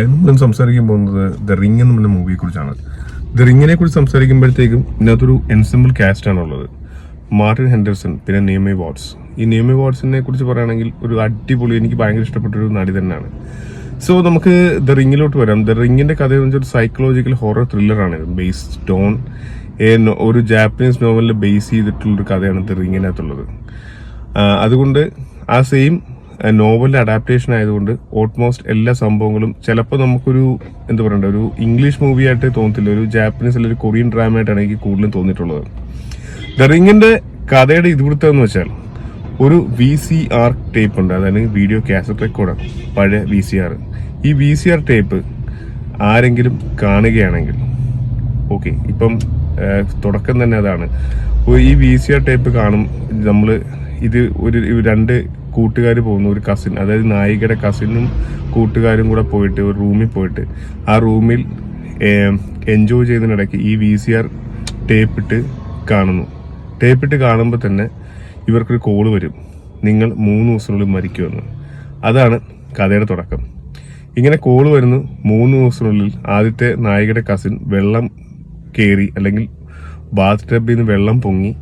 നമ്മൾ സംസാരിക്കാൻ പോകുന്നത് ദ റിംഗ് എന്ന് പറഞ്ഞ മൂവിയെ കുറിച്ചാണ്. ദ റിംഗിനെ കുറിച്ച് സംസാരിക്കുമ്പോഴത്തേക്കും ഇതിനകത്തൊരു എൻസെമ്പിൾ കാസ്റ്റ് ആണുള്ളത്. മാർട്ടിൻ ഹെൻഡർസൺ, പിന്നെ നേമി വാട്സ്. ഈ നേമി വാട്സിനെ കുറിച്ച് പറയുകയാണെങ്കിൽ ഒരു അടിപൊളി, എനിക്ക് ഭയങ്കര ഇഷ്ടപ്പെട്ടൊരു നടി തന്നെയാണ്. സോ നമുക്ക് ദ റിംഗിലോട്ട് വരാം. ദ റിംഗിന്റെ കഥ എന്ന് വെച്ചാൽ ഒരു സൈക്കോളജിക്കൽ ഹൊറർ ത്രില്ലറാണ്. ബേസ്ഡ് ഓൺ ഒരു ജാപ്പനീസ് നോവലിൽ ബേസ് ചെയ്തിട്ടുള്ളൊരു കഥയാണ് ദ റിംഗിനകത്തുള്ളത്. അതുകൊണ്ട് ആ സെയിം നോവലിന്റെ അഡാപ്റ്റേഷൻ ആയതുകൊണ്ട് ഓൾമോസ്റ്റ് എല്ലാ സംഭവങ്ങളും ചിലപ്പോൾ നമുക്കൊരു എന്താ പറയണ്ട, ഒരു ഇംഗ്ലീഷ് മൂവി ആയിട്ട് തോന്നത്തില്ല, ഒരു ജാപ്പനീസ് അല്ലെങ്കിൽ ഒരു കൊറിയൻ ഡ്രാമ ആയിട്ടാണ് എനിക്ക് കൂടുതലും തോന്നിയിട്ടുള്ളത്. ദ റിംഗിന്റെ കഥയുടെ ഇതിവൃത്തം എന്ന് വെച്ചാൽ ഒരു VCR ടേപ്പ് ഉണ്ട്, അതായത് വീഡിയോ കാസറ്റ് റെക്കോർഡാണ്, പഴയ VCR. ഈ VCR ടേപ്പ് ആരെങ്കിലും കാണുകയാണെങ്കിൽ, ഓക്കെ, ഇപ്പം തുടക്കം തന്നെ അതാണ്. ഈ VCR ടേപ്പ് കാണും നമ്മൾ. ഇത് രണ്ട് കൂട്ടുകാർ പോകുന്നു, ഒരു കസിൻ, അതായത് നായികയുടെ കസിനും കൂട്ടുകാരും കൂടെ പോയിട്ട് ഒരു റൂമിൽ പോയിട്ട് ആ റൂമിൽ എൻജോയ് ചെയ്യുന്നതിനിടയ്ക്ക് ഈ VCR ടേപ്പിട്ട് കാണുന്നു. ടേപ്പിട്ട് കാണുമ്പോൾ തന്നെ ഇവർക്കൊരു കോള് വരും, നിങ്ങൾ 3 ദിവസത്തിനുള്ളിൽ മരിക്കുമെന്ന്. അതാണ് കഥയുടെ തുടക്കം. ഇങ്ങനെ കോള് വരുന്നു. 3 ദിവസത്തിനുള്ളിൽ ആദ്യത്തെ നായികയുടെ കസിൻ വെള്ളം കയറി, അല്ലെങ്കിൽ ബാത്ത് ടബിൽ നിന്ന് വെള്ളം പൊങ്ങി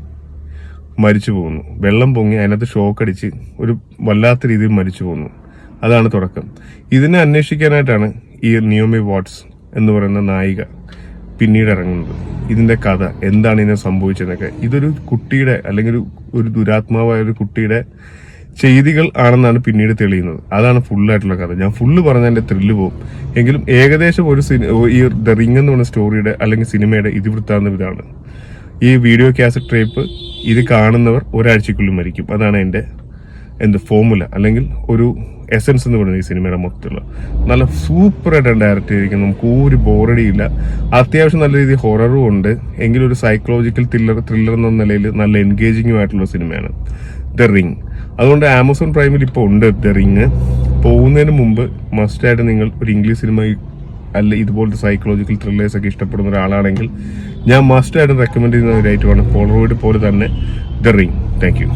മരിച്ചു പോകുന്നു. വെള്ളം പൊങ്ങി അതിനകത്ത് ഷോക്ക് അടിച്ച് ഒരു വല്ലാത്ത രീതിയിൽ മരിച്ചു പോകുന്നു. അതാണ് തുടക്കം. ഇതിനെ അന്വേഷിക്കാനായിട്ടാണ് ഈ നിയോമി വാട്സ് എന്ന് പറയുന്ന നായിക പിന്നീട് ഇറങ്ങുന്നത്. ഇതിന്റെ കഥ എന്താണ് ഇതിനെ സംഭവിച്ചതെന്നൊക്കെ. ഇതൊരു കുട്ടിയുടെ, അല്ലെങ്കിൽ ഒരു ദുരാത്മാവായ ഒരു കുട്ടിയുടെ ചെയ്തികൾ ആണെന്നാണ് പിന്നീട് തെളിയുന്നത്. അതാണ് ഫുള്ളായിട്ടുള്ള കഥ. ഞാൻ ഫുള്ള് പറഞ്ഞാൽ എന്റെ ത്രില്ല് പോകും. എങ്കിലും ഏകദേശം ഈ ദ റിംഗ് എന്ന് പറഞ്ഞ സ്റ്റോറിയുടെ അല്ലെങ്കിൽ സിനിമയുടെ ഇതിവൃത്താന്തം ഇതാണ്. ഈ വീഡിയോ കാസറ്റ് ടേപ്പ് ഇത് കാണുന്നവർ ഒരാഴ്ചക്കുള്ളിൽ മരിക്കും. അതാണ് എൻ്റെ ഫോർമുല, അല്ലെങ്കിൽ ഒരു എസൻസ് എന്ന് പറയുന്നത് ഈ സിനിമയുടെ മൊത്തത്തിലുള്ള. നല്ല സൂപ്പറായിട്ടാണ് ഡയറക്റ്റ് ചെയ്തിരിക്കുന്നത്. നമുക്ക് ഒരു ബോറടിയില്ല. അത്യാവശ്യം നല്ല രീതിയിൽ ഹൊററും ഉണ്ട്, എങ്കിലും ഒരു സൈക്കോളജിക്കൽ ത്രില്ലർ എന്ന നിലയിൽ നല്ല എൻഗേജിങ്ങും ആയിട്ടുള്ള സിനിമയാണ് ദ റിംഗ്. അതുകൊണ്ട് ആമസോൺ പ്രൈമിൽ ഇപ്പോൾ ഉണ്ട് ദ റിംഗ്. പോകുന്നതിന് മുമ്പ് മസ്റ്റായിട്ട് നിങ്ങൾ ഒരു ഇംഗ്ലീഷ് സിനിമ അല്ല ഇതുപോലത്തെ സൈക്കോളജിക്കൽ ത്രില്ലേഴ്സ് ഒക്കെ ഇഷ്ടപ്പെടുന്ന ഒരാളാണെങ്കിൽ ഞാൻ മസ്റ്റായിട്ട് റെക്കമെൻഡ് ചെയ്യുന്ന ഒരു ഐറ്റമാണ് പോളറോയിഡ് പോലെ തന്നെ ദ റിംഗ്. Thank you.